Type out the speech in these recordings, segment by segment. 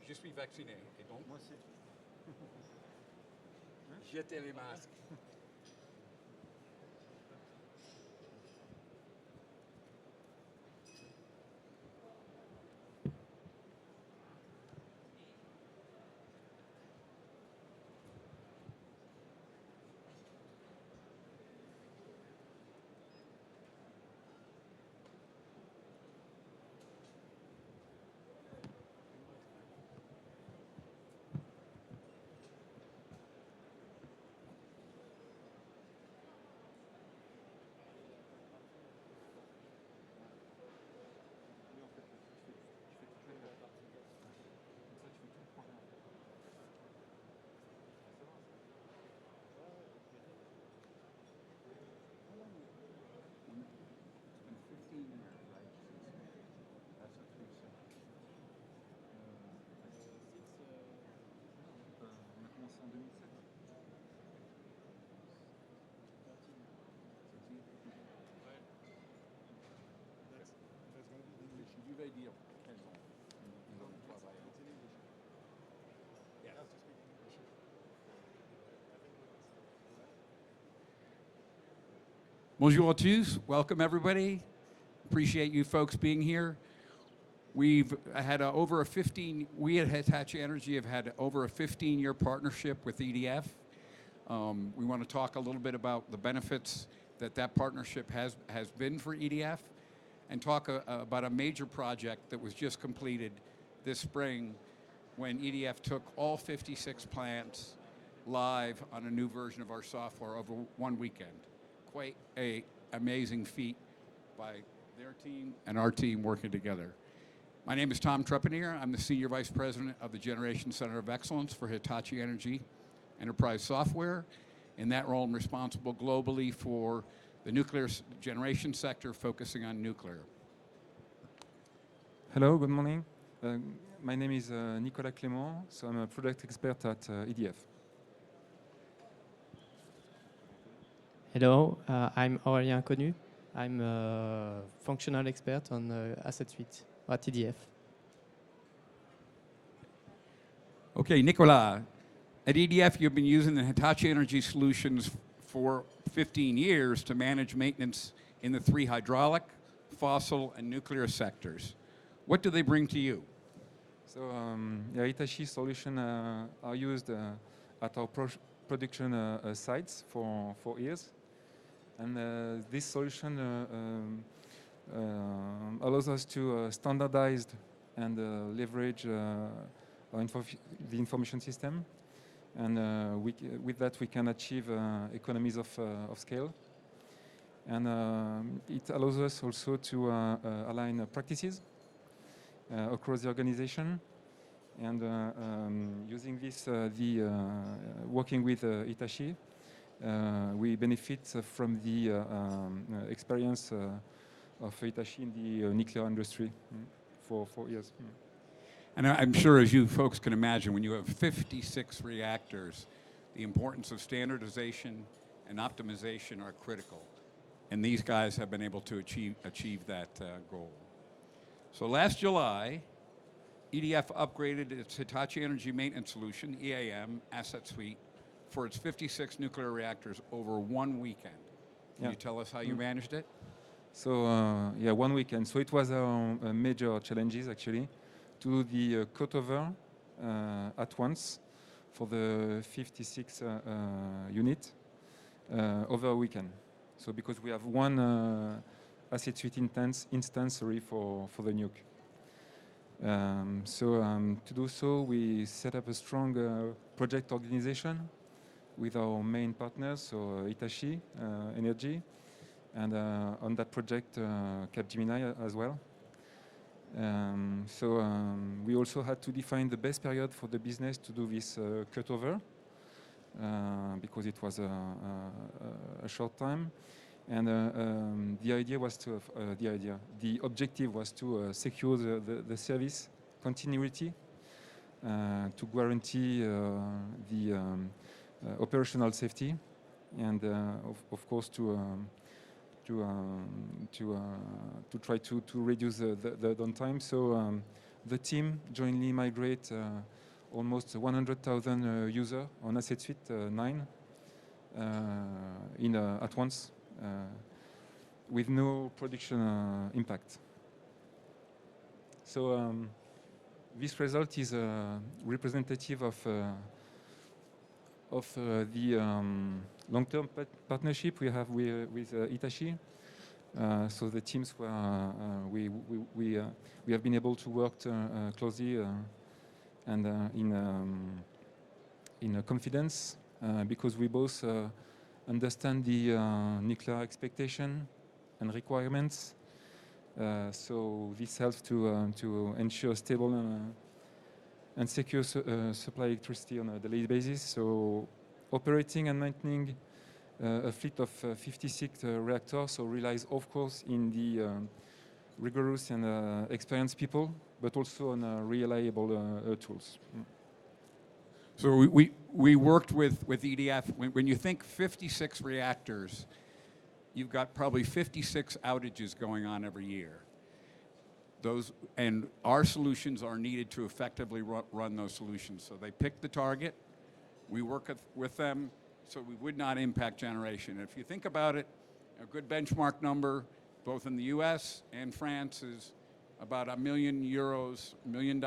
Je suis vacciné. Et donc, Moi aussi. jetez les masques. Je vais dire qu'elles ont travaillé. Yes. Bonjour à tous. Welcome everybody. Appreciate you folks being here. We've had we at Hitachi Energy have had over a 15-year partnership with EDF. We want to talk a little bit about the benefits that partnership has been for EDF, and talk about a major project that was just completed this spring when EDF took all 56 plants live on a new version of our software over one weekend. Quite an amazing feat by their team and our team working together. My name is Tom Trepanier. I'm the Senior Vice President of the Generation Center of Excellence for Hitachi Energy Enterprise Software. In that role, I'm responsible globally for the nuclear generation sector, focusing on nuclear. Hello, good morning. My name is Nicolas Clément, so I'm a product expert at EDF. Hello, I'm Aurélien Connu. I'm a functional expert on Asset Suite at EDF. Okay, Nicolas, at EDF you've been using the Hitachi Energy solutions for 15 years to manage maintenance in the three hydraulic, fossil, and nuclear sectors. What do they bring to you? So Hitachi solutions are used at our production sites for 4 years. And this solution allows us to standardize and leverage the information system. And with that, we can achieve economies of scale. And it allows us also to align practices across the organization. And using this, working with Hitachi, we benefit from the experience of Hitachi in the nuclear industry for 4 years. And I'm sure, as you folks can imagine, when you have 56 reactors, the importance of standardization and optimization are critical. And these guys have been able to achieve that goal. So last July, EDF upgraded its Hitachi Energy Maintenance Solution, EAM, Asset Suite, for its 56 nuclear reactors over one weekend. Can you tell us how you managed it? So, 1 weekend. So it was a major challenges, actually, to do the cutover at once for the 56 unit over a weekend. So because we have one Asset Suite instance for the nuke. To do so, we set up a strong project organization with our main partners, so Hitachi Energy, and on that project, Capgemini as well. We also had to define the best period for the business to do this cutover because it was a short time. And the objective was to secure the service continuity, to guarantee the operational safety, and of course to try to reduce the downtime. So the team jointly migrate almost 100,000 users on Asset Suite 9 at once with no production impact. So this result is representative of the long-term partnership we have with Hitachi. So the teams were we have been able to work closely and in confidence because we both understand the nuclear expectation and requirements. So this helps to ensure stable and secure supply electricity on a daily basis. So operating and maintaining a fleet of 56 reactors, so relies of course in the rigorous and experienced people, but also on reliable tools. So we worked with EDF. When you think 56 reactors, you've got probably 56 outages going on every year. And our solutions are needed to effectively run those solutions. So they pick the target, we work with them, so we would not impact generation. If you think about it, a good benchmark number, both in the US and France, is about €1 million, $1 million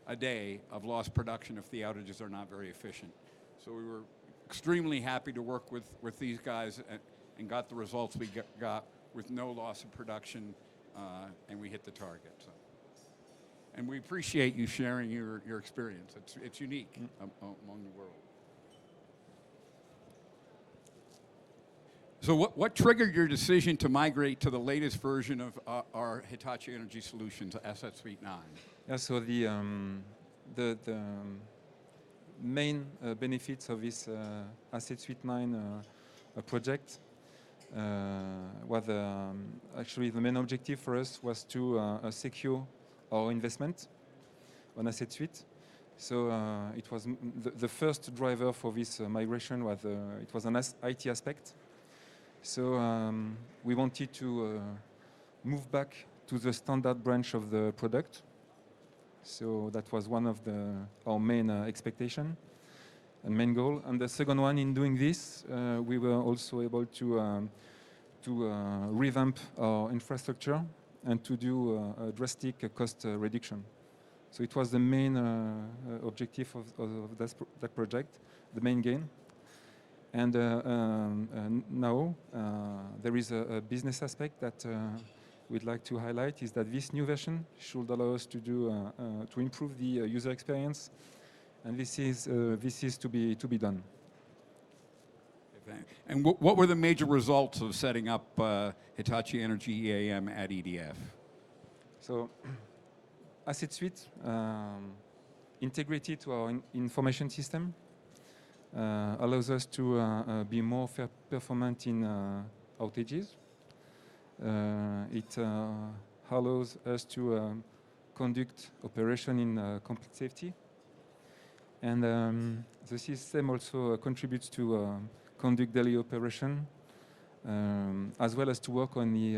a day of lost production if the outages are not very efficient. So we were extremely happy to work with these guys and got the results we got with no loss of production, and we hit the target. So. And we appreciate you sharing your experience. It's unique among the world. So what triggered your decision to migrate to the latest version of our Hitachi Energy Solutions, Asset Suite 9? Yeah, so the main benefits of this Asset Suite 9 project was actually the main objective for us was to secure our investment on Asset Suite. So it was the first driver for this migration was it was an IT aspect. So we wanted to move back to the standard branch of the product. So that was one of our main expectation and main goal. And the second one, in doing this, we were also able to revamp our infrastructure and to do a drastic cost reduction. So it was the main objective of that project, the main gain. And now there is a business aspect that we'd like to highlight, is that this new version should allow us to improve the user experience, and this is to be done. And what were the major results of setting up Hitachi Energy EAM at EDF? So, Asset Suite integrated to our information system allows us to be more performant in outages. It allows us to conduct operation in complete safety. And the system also contributes to conduct daily operation, as well as to work on the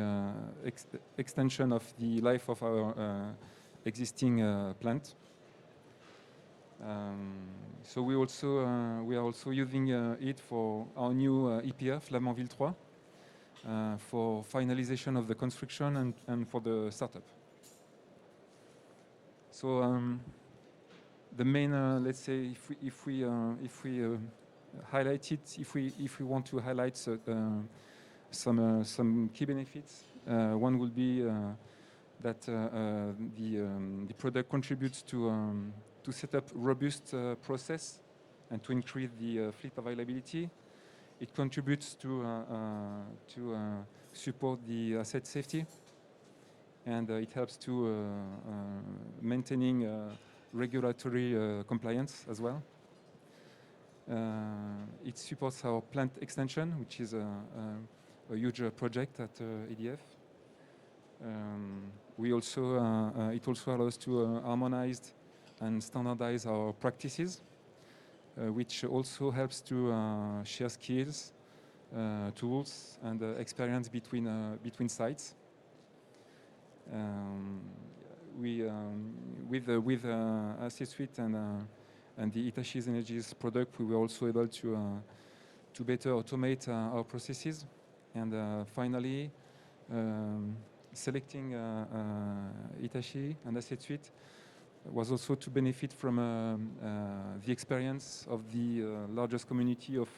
extension of the life of our existing plant. So we are also using it for our new EPR, Flamanville 3, for finalization of the construction and for the startup. So the main, let's say, if we highlight it, if we want to highlight some key benefits, one will be that the product contributes to set up robust process and to increase the fleet availability. It contributes to support the asset safety, and it helps to maintaining regulatory compliance as well. It supports our plant extension, which is a huge project at EDF. It also allows to harmonize and standardize our practices, which also helps to share skills, tools, and experience between sites. with Asset Suite and the Hitachi Energy's product, we were also able to better automate our processes. And finally, selecting Hitachi and Asset Suite was also to benefit from the experience of the largest community of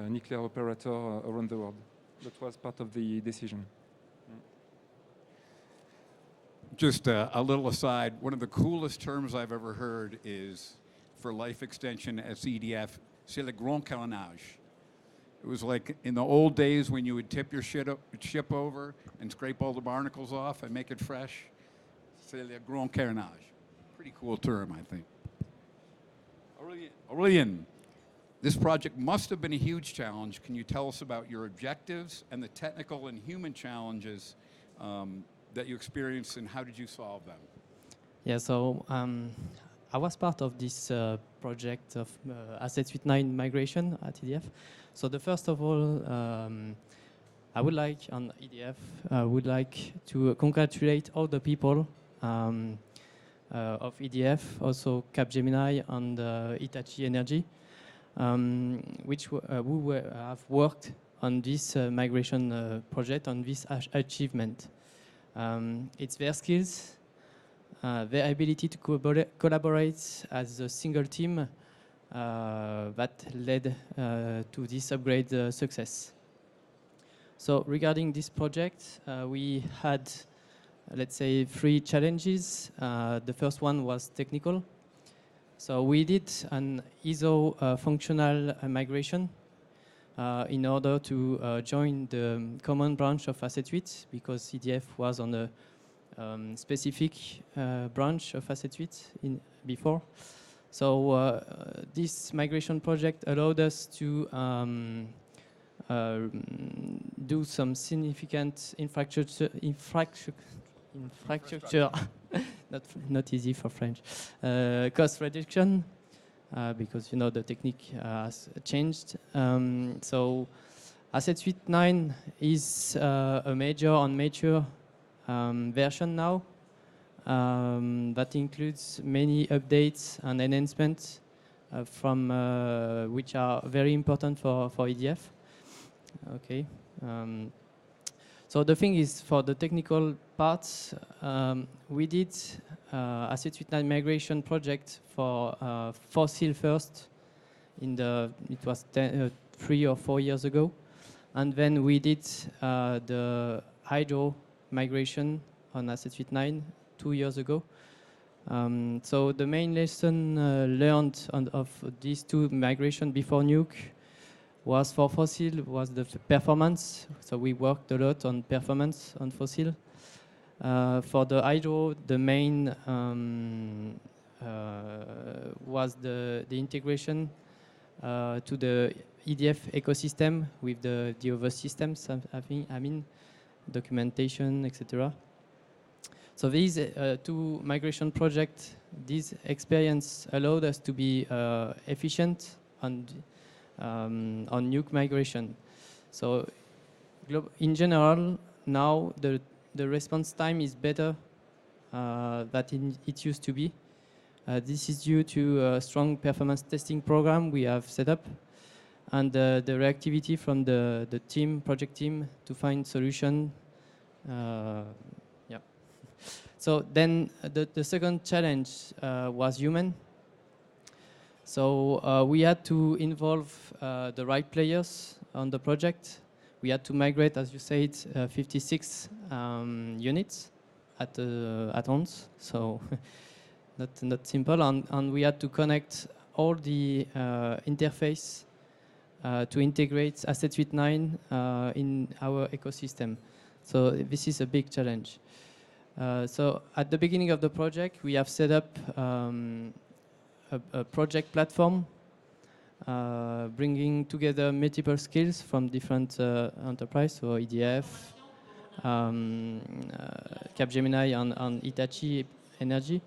nuclear operators around the world. That was part of the decision. Just a little aside, one of the coolest terms I've ever heard is for life extension at EDF, c'est le grand carénage. It was like in the old days when you would tip your ship over and scrape all the barnacles off and make it fresh. C'est le grand carénage. Pretty cool term, I think. Aurélien, this project must have been a huge challenge. Can you tell us about your objectives and the technical and human challenges that you experienced, and how did you solve them? Yeah, so I was part of this project of Asset Suite 9 migration at EDF. So the first of all, I would like, on EDF, would like to congratulate all the people of EDF, also Capgemini and Hitachi Energy, who have worked on this migration project, on this achievement. It's their skills, their ability to collaborate as a single team that led to this upgrade success. So regarding this project, we had, let's say, 3 challenges. The first one was technical. So we did an ISO functional migration in order to join the common branch of Asset Suite, because EDF was on a specific branch of Asset Suite before. So this migration project allowed us to do some significant infrastructure not easy for French, cost reduction, because you know the technique has changed. So Asset Suite 9 is a major and mature version now that includes many updates and enhancements from which are very important for EDF. Okay. So the thing is, for the technical parts, we did Asset Suite 9 migration project for fossil first. It was 3 or 4 years ago, and then we did the hydro migration on Asset Suite 9 2 years ago. So the main lesson learned of these 2 migration before nuke was for fossil was the performance. So we worked a lot on performance on fossil. For the hydro, the main was the integration to the EDF ecosystem with the other systems, I mean documentation, etc. So these 2 migration projects, this experience allowed us to be efficient and on nuke migration. So in general, now the response time is better than it used to be. This is due to a strong performance testing program we have set up, and the reactivity from the project team to find solution. Yeah. So then the second challenge was human. So we had to involve the right players on the project. We had to migrate, as you said, 56 units at once. So not simple. And we had to connect all the interface to integrate Asset Suite 9 in our ecosystem. So this is a big challenge. So at the beginning of the project, we have set up a project platform bringing together multiple skills from different enterprises, so EDF, Capgemini, and Hitachi Energy.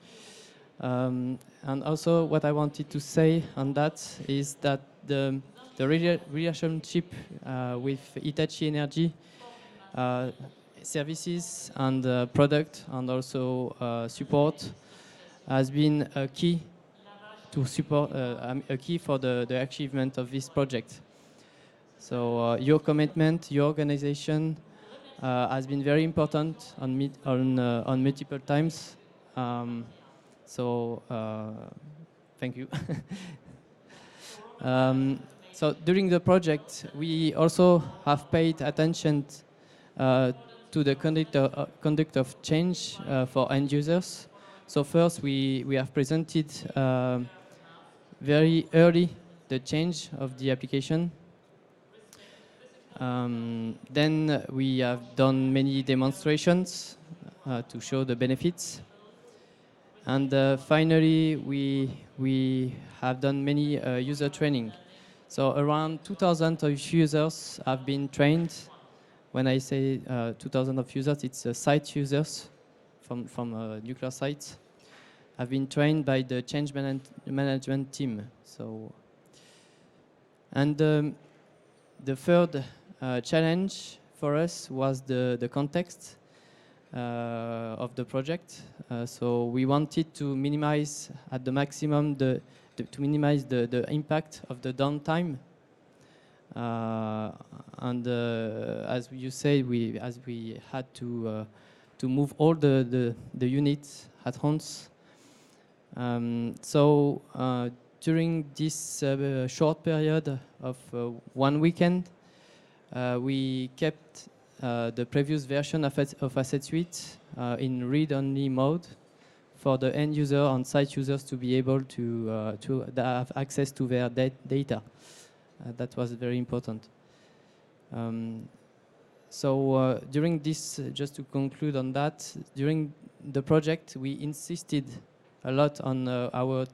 And also what I wanted to say on that is that the relationship with Hitachi Energy services and product and also support has been a key to support a key for the achievement of this project. So your commitment, your organization has been very important on multiple times. So thank you. So during the project, we also have paid attention to the conduct of change for end users. So first, we have presented very early the change of the application. Then we have done many demonstrations to show the benefits. And finally, we have done many user training. So around 2,000 of users have been trained. When I say 2,000 of users, it's site users from nuclear sites have been trained by the change management team. So, and the third challenge for us was the context of the project. So we wanted to minimize at the maximum the impact of the downtime. And as you say, we had to move all the units at once. So during this short period of 1 weekend, we kept the previous version of Asset Suite in read-only mode for the end user and site users to be able to have access to their data. That was very important. So during this, just to conclude on that, during the project, we insisted a lot on our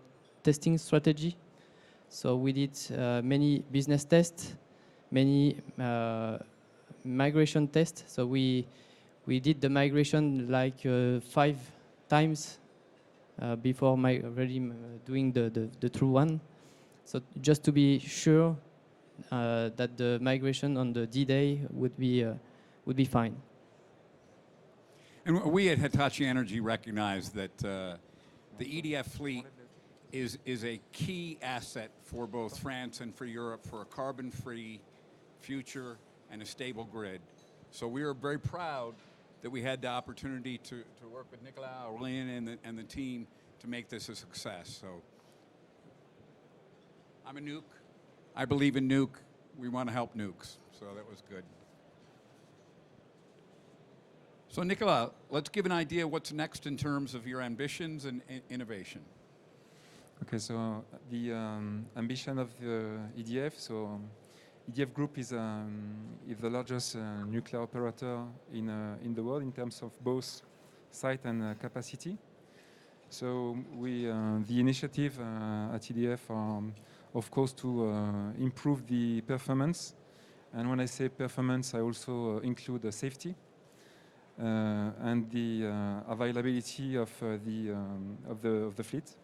testing strategy. So we did many business tests, many migration tests. So we did the migration like 5 times before really doing the true one. So just to be sure that the migration on the D-Day would be fine. And we at Hitachi Energy recognize that the EDF fleet is a key asset for both France and for Europe for a carbon-free future and a stable grid. So we are very proud that we had the opportunity to work with Nicolas, Aurélien, and the team to make this a success. So I'm a nuke. I believe in nuke. We want to help nukes. So that was good. So Nicolas, let's give an idea what's next in terms of your ambitions and innovation. Okay, so the ambition of the EDF, so EDF Group is the largest nuclear operator in the world in terms of both site and capacity. So the initiative at EDF are, of course, to improve the performance. And when I say performance, I also include safety and the availability of the fleet.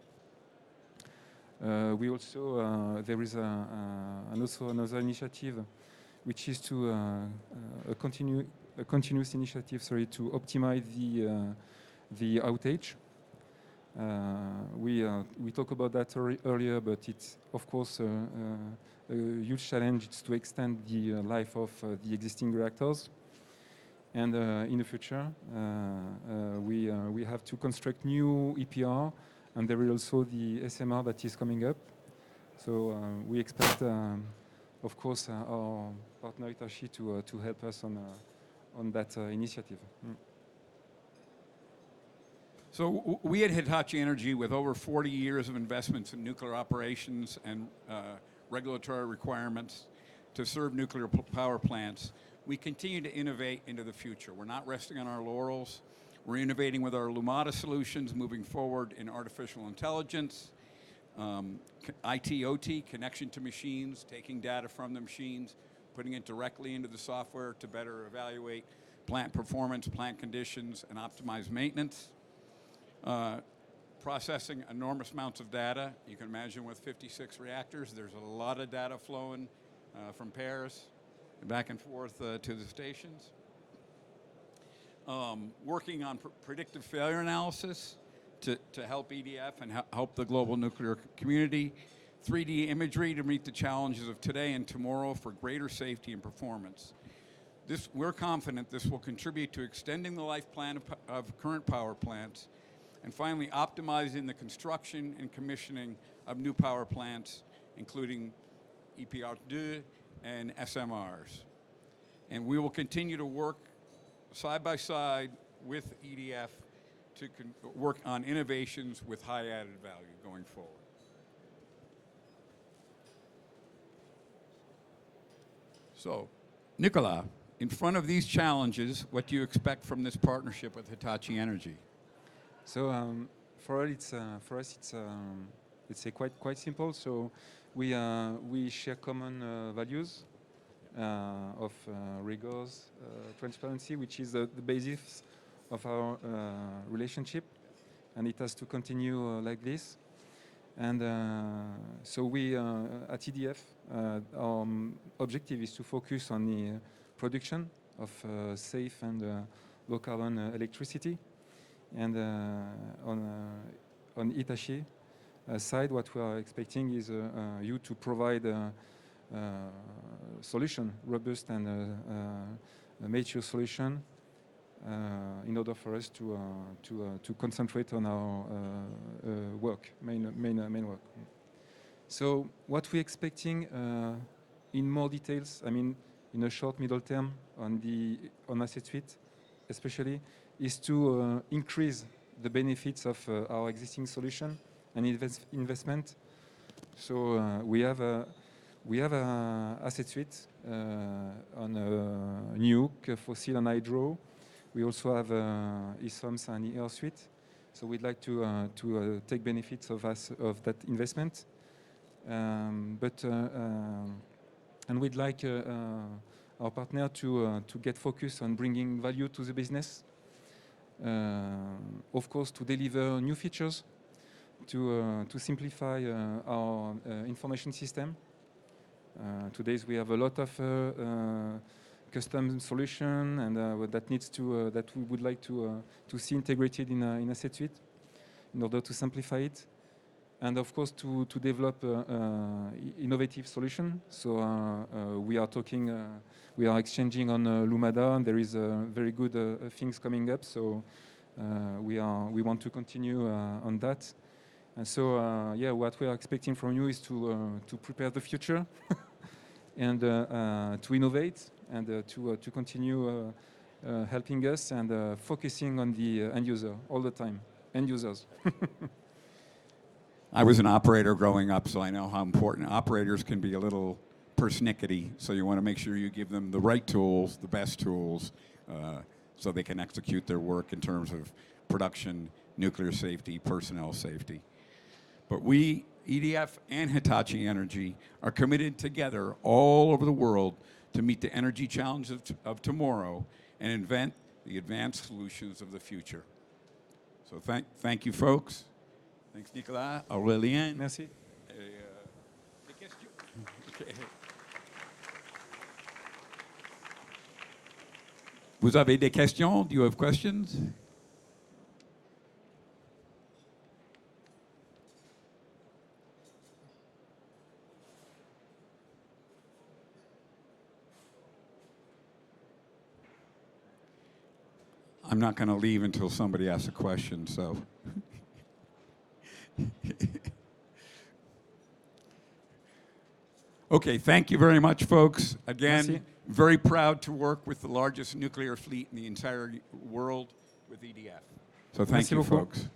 We also there is also another initiative, which is to a continuous initiative, to optimize the outage. We talked about that earlier, but it's of course a huge challenge. It's to extend the life of the existing reactors, and in the future we have to construct new EPR. And there is also the SMR that is coming up. So we expect, of course, our partner Hitachi to help us on that initiative. So we at Hitachi Energy, with over 40 years of investments in nuclear operations and regulatory requirements to serve nuclear power plants, we continue to innovate into the future. We're not resting on our laurels. We're innovating with our Lumada solutions, moving forward in artificial intelligence, IT/OT, connection to machines, taking data from the machines, putting it directly into the software to better evaluate plant performance, plant conditions, and optimize maintenance. Processing enormous amounts of data. You can imagine with 56 reactors, there's a lot of data flowing from Paris back and forth to the stations. working on predictive failure analysis to help EDF and help the global nuclear community, 3D imagery to meet the challenges of today and tomorrow for greater safety and performance. We're confident this will contribute to extending the life plan of current power plants, and finally optimizing the construction and commissioning of new power plants, including EPR2 and SMRs. And we will continue to work side by side with EDF to work on innovations with high added value going forward. So, Nicolas, in front of these challenges, what do you expect from this partnership with Hitachi Energy? So for us, it's quite simple. So we share common values of rigors, transparency, which is the basis of our relationship, and it has to continue like this. And so we at EDF, our objective is to focus on the production of safe and low carbon electricity. And on Hitachi side, what we are expecting is you to provide a solution, robust and a mature solution, in order for us to concentrate on our work, main work. So what we're expecting in more details, I mean, in a short, middle term on asset suite, especially, is to increase the benefits of our existing solution and investment. So we have a asset suite on nuke, fossil and hydro. We also have ESOMS and ER suite. So we'd like to take benefits of that investment. And we'd like our partner to get focused on bringing value to the business. Of course, to deliver new features, to simplify our information system. Today we have a lot of custom solution, and that we would like to see integrated in asset suite in order to simplify it. And of course, to develop innovative solution. So we are exchanging on Lumada, and there is very good things coming up. So we want to continue on that. And so yeah, what we are expecting from you is to prepare the future and to innovate and to continue helping us and focusing on the end user all the time, end users. I was an operator growing up, so I know how important operators can be. A little persnickety, so you want to make sure you give them the right tools, the best tools, so they can execute their work in terms of production, nuclear safety, personnel safety. But we, EDF and Hitachi Energy, are committed together all over the world to meet the energy challenges of tomorrow and invent the advanced solutions of the future. So thank you, folks. Thanks, Nicolas. Aurélien. Merci. Des questions? Okay. Vous avez des questions? Do you have questions? I'm not going to leave until somebody asks a question, so. Okay, thank you very much, folks. Again, Merci. Very proud to work with the largest nuclear fleet in the entire world with EDF. So thank Merci you, beaucoup. folks.